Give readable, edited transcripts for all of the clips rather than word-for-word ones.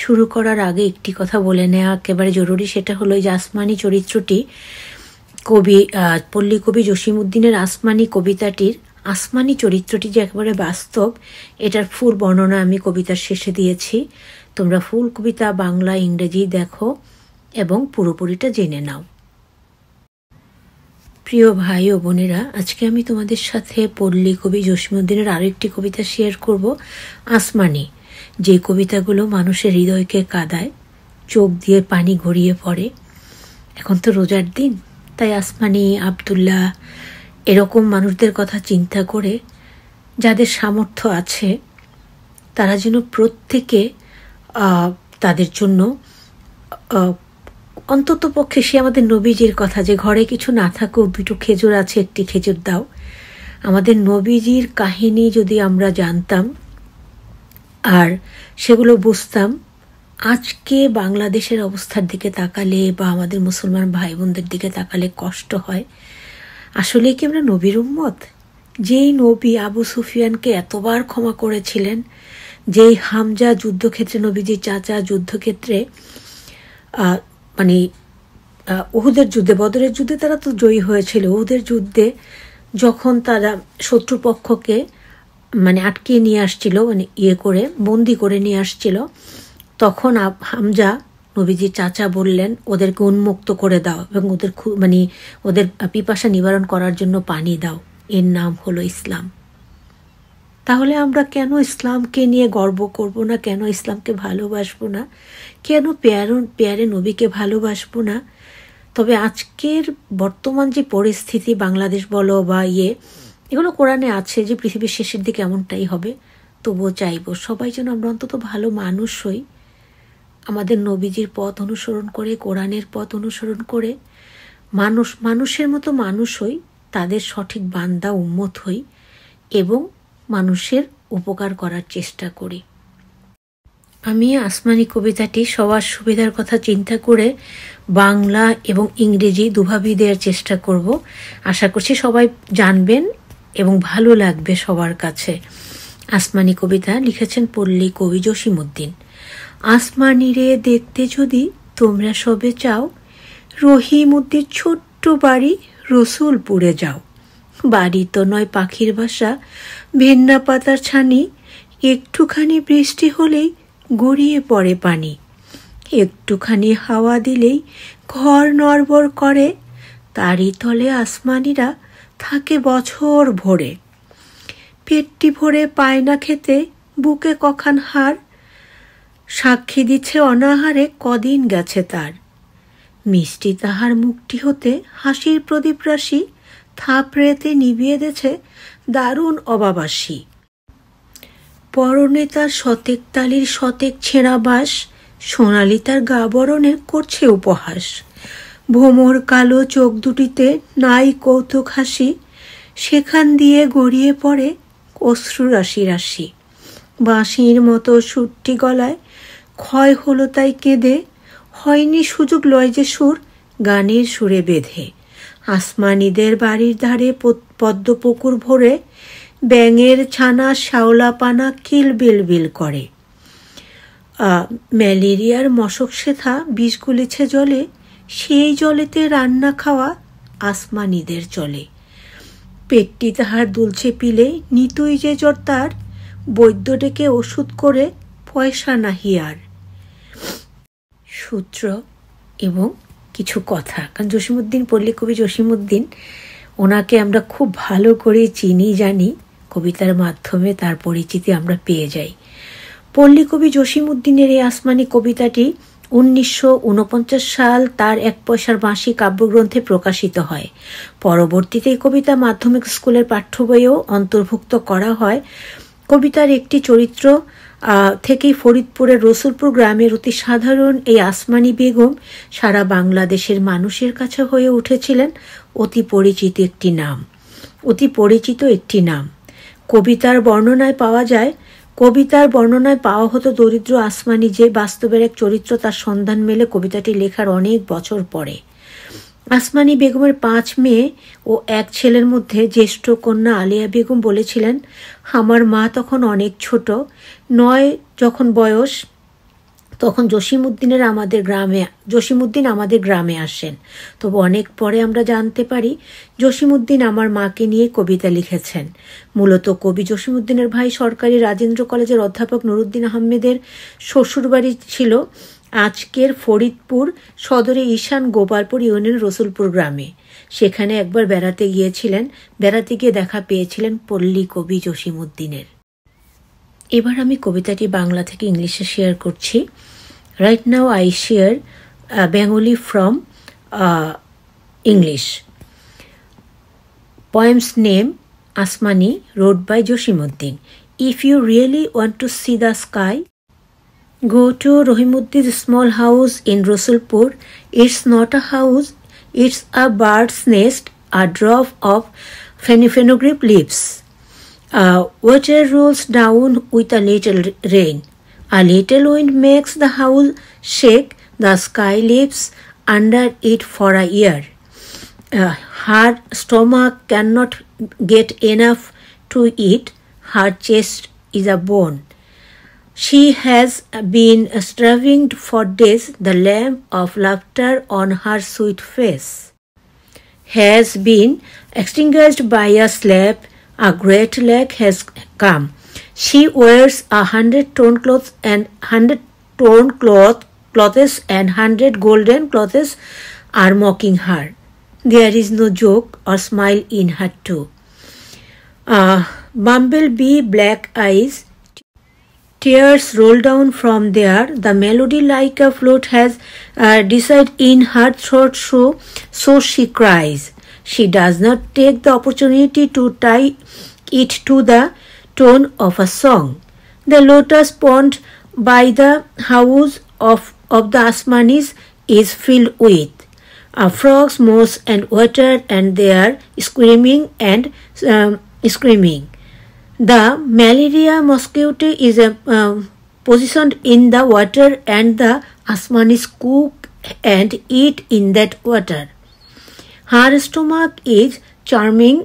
শুরু করার আগে একটি কথা বলে নেওয়া একেবারে জরুরি, সেটা হলো যে আসমানি চরিত্রটি পল্লী কবি জসিমউদ্দিনের আসমানি কবিতাটির আসমানি চরিত্রটি যে একেবারে বাস্তব, এটার ফুল বর্ণনা আমি কবিতার শেষে দিয়েছি। তোমরা ফুল কবিতা বাংলা ইংরেজি দেখো এবং পুরোপুরিটা জেনে নাও। প্রিয় ভাই ও বোনেরা, আজকে আমি তোমাদের সাথে পল্লী কবি জসিমউদ্দিনের আরও একটি কবিতা শেয়ার করব, আসমানি। যে কবিতাগুলো মানুষের হৃদয়কে কাঁদায়, চোখ দিয়ে পানি গড়িয়ে পড়ে। এখন তো রোজার দিন, তাই আসমানি, আবদুল্লাহ এরকম মানুষদের কথা চিন্তা করে যাদের সামর্থ্য আছে তারা যেন প্রত্যেকে তাদের জন্য অন্তত পক্ষে, সে আমাদের নবীজির কথা, যে ঘরে কিছু না থাকুক, দুটো খেজুর আছে, একটি খেজুর দাও। আমাদের নবীজির কাহিনী যদি আমরা জানতাম আর সেগুলো বুঝতাম, আজকে বাংলাদেশের অবস্থার দিকে তাকালে বা আমাদের মুসলমান ভাই বোনদের দিকে তাকালে কষ্ট হয়। আসলে কি আমরা নবীর উম্মত? যেই নবী আবু সুফিয়ানকে এতবার ক্ষমা করেছিলেন, যেই হামজা যুদ্ধক্ষেত্রে, নবীজির চাচা যুদ্ধক্ষেত্রে, মানে উহুদের যুদ্ধে, বদরের যুদ্ধে তারা তো জয়ী হয়েছিল, উহুদের যুদ্ধে যখন তারা শত্রুপক্ষকে আটকে নিয়ে আসছিল, বন্দি করে নিয়ে আসছিল, তখন হামজা নবীজির চাচা বললেন ওদেরকে উন্মুক্ত করে দাও এবং ওদের পিপাসা নিবারণ করার জন্য পানি দাও। এর নাম হলো ইসলাম। তাহলে আমরা কেন ইসলামকে নিয়ে গর্ব করব না? কেন ইসলামকে ভালোবাসবো না? কেন পেয়ারে নবীকে ভালোবাসবো না? তবে আজকের বর্তমান যে পরিস্থিতি, বাংলাদেশ বলো বা এগুলো কোরআনে আছে যে পৃথিবীর শেষের দিকে এমনটাই হবে। তবুও চাইব সবাই যেন আমরা অন্তত ভালো মানুষ হই, আমাদের নবীজির পথ অনুসরণ করে, কোরআনের পথ অনুসরণ করে মানুষের মতো মানুষ হই, তাদের সঠিক বান্দা উম্মত হই এবং মানুষের উপকার করার চেষ্টা করি। আমি আসমানি কবিতাটি সবার সুবিধার কথা চিন্তা করে বাংলা এবং ইংরেজি দুভাবেই দেওয়ার চেষ্টা করব। আশা করছি সবাই জানবেন এবং ভালো লাগবে সবার কাছে। আসমানি কবিতা লিখেছেন পল্লী কবি জসিমউদ্দিন। আসমানি রে দেখতে যদি তোমরা সবে চাও, রহিমউদ্দির ছোট্ট বাড়ি রসুলপুরে যাও। বাড়ি তো নয় পাখির বাসা, ভেন্না পাতার ছানি, একটুখানি বৃষ্টি হলেই গড়িয়ে পড়ে পানি। একটুখানি হাওয়া দিলেই ঘর নড়বড় করে, তারই তলে আসমানিরা থাকে বছর ভরে। পেটটি ভরে পায় না খেতে, বুকে কখান হার, সাক্ষী দিচ্ছে অনাহারে কদিন গেছে তার। মিষ্টি তাহার মুখটি হতে হাসির প্রদীপ রাশি, থাপড়েতে নিভিয়ে দেছে দারুণ অবাবাসী। পরনে তার শতেক তালির শতেক ছেঁড়া বাস, সোনালি তার গা বরণের করছে উপহাস। ভোমর কালো চোখ দুটিতে নাই কৌতুক হাসি, সেখান দিয়ে গড়িয়ে পড়ে অশ্রু রাশি রাশি। বাঁশির মতো সুরটি গলায় ক্ষয় হলো তাই কেঁদে, হয়নি সুযোগ লয় যে সুর গানের সুরে বেঁধে। আসমানিদের বাড়ির ধারে পদ্মপুকুর ভরে, ব্যাঙের ছানা শ্যাওলা পানা কিলবিল বিল করে। ম্যালেরিয়ার মশক সেথা বিষ গুলিছে জলে, সেই জলেতে রান্না খাওয়া আসমানিদের চলে। পেটটি তাহার দুলছে পিলে, নিতুই যে জ্বর তার, বৈদ্য ডেকে ওষুধ করে পয়সা নাহি আর। সূত্র এবং কিছু কথা, কারণ জসিমউদ্দিন, পল্লী কবি জসিমউদ্দিন, ওনাকে আমরা খুব ভালো করে চিনি, জানি, কবিতার মাধ্যমে তার পরিচিতি আমরা পেয়ে যাই। পল্লী কবি জসিমউদ্দিনের এই আসমানি কবিতাটি 1949 সাল তার 1 পয়সার বাঁশি কাব্যগ্রন্থে প্রকাশিত হয়। পরবর্তীতে এই কবিতা মাধ্যমিক স্কুলের পাঠ্য বইয়েও অন্তর্ভুক্ত করা হয়। কবিতার একটি চরিত্র থেকেই ফরিদপুরের রসুলপুর গ্রামের অতি সাধারণ এই আসমানি বেগম সারা বাংলাদেশের মানুষের কাছে হয়ে উঠেছিলেন অতি পরিচিত একটি নাম। কবিতার বর্ণনায় পাওয়া হতো দরিদ্র আসমানি যে বাস্তবের এক চরিত্র, তার সন্ধান মেলে কবিতাটি লেখার অনেক বছর পরে। আসমানি বেগমের 5 মেয়ে ও 1 ছেলের মধ্যে জ্যেষ্ঠ কন্যা আলিয়া বেগম বলেছিলেন, আমার মা তখন অনেক ছোট, 9 যখন বয়স তখন জসিমউদ্দিন আমাদের গ্রামে আসেন। তবে অনেক পরে আমরা জানতে পারি জসিমউদ্দিন আমার মাকে নিয়ে কবিতা লিখেছেন। মূলত কবি জসিমউদ্দিনের ভাই সরকারি রাজেন্দ্র কলেজের অধ্যাপক নুরুদ্দিন আহমেদের শ্বশুরবাড়ি ছিল আজকের ফরিদপুর সদরে ঈশান গোপালপুর ইউনিয়ন রসুলপুর গ্রামে। সেখানে একবার বেড়াতে গিয়ে দেখা পেয়েছিলেন পল্লী কবি জসিমউদ্দিনের। এবার আমি কবিতাটি বাংলা থেকে ইংলিশে শেয়ার করছি। Right now I share Bengali from English. Poem's name Asmani, wrote by Josimuddin. If you really want to see the sky, go to Rohimuddin's small house in Rasulpur. It's not a house, it's a bird's nest, a drop of fenugreek leaves. Water rolls down with a little rain. A little wind makes the house shake. The sky lives under it for a year. Her stomach cannot get enough to eat. Her chest is a bone. She has been starving for days. The lamp of laughter on her sweet face has been extinguished by a slap. A great lack has come. She wears 100 torn clothes and 100 golden clothes are mocking her. There is no joke or smile in her too. Bumblebee black eyes, tears roll down from there. The melody like a flute has decided in her throat, so she cries. She does not take the opportunity to tie it to the tone of a song. The lotus pond by the house of the Asmanis is filled with frogs, moss and water, and they are screaming. The malaria mosquito is positioned in the water, and the Asmanis cook and eat in that water. Her stomach is churning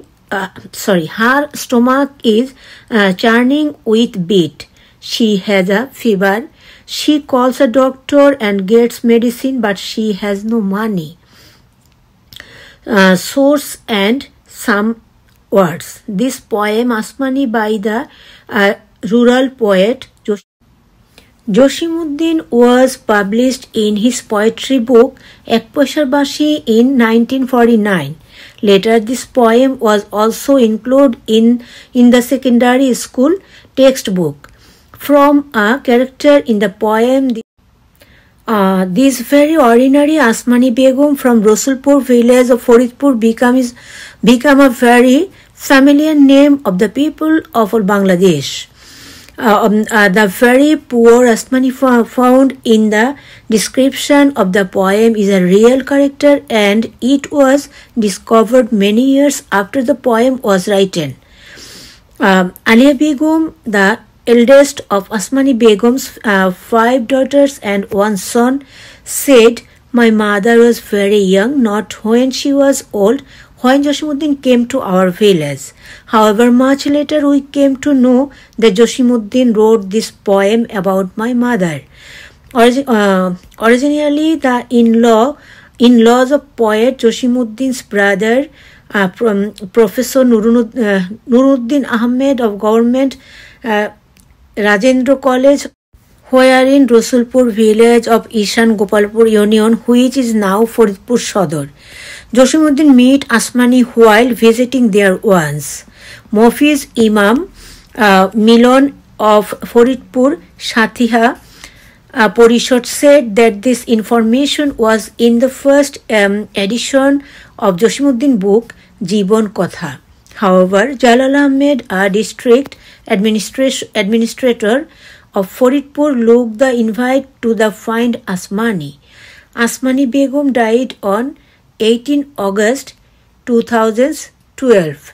with beat. She has a fever. She calls a doctor and gets medicine, but she has no money. Source and some words. This poem Asmani by the rural poet Josimuddin was published in his poetry book Ek Poishar Bashi in 1949. Later, this poem was also included in the secondary school textbook. From a character in the poem, this very ordinary Asmani Begum from Rasulpur village of Faridpur become a very familiar name of the people of Bangladesh. The very poor Asmani found in the description of the poem is a real character, and it was discovered many years after the poem was written. Alia Begum, the eldest of Asmani Begum's 5 daughters and 1 son, said, "My mother was very young, not when she was old, when Josimuddin came to our village. However, much later we came to know that Josimuddin wrote this poem about my mother. Originally, the in-laws of poet Josimuddin's brother, Professor Nuruddin Ahmed of Government Rajendra College, where in Rasulpur village of Ishan Gopalpur Union, which is now Faridpur Sodor. Josimuddin met Asmani while visiting there once. Mofiz Imam Milon of Faridpur Shatiha Porishad said that this information was in the first edition of Josimuddin book Jibon Kotha. However, Jalal Ahmed, a district administrator of Faridpur, looked the invite to the find Asmani. Asmani Begum died on 18 August 2012.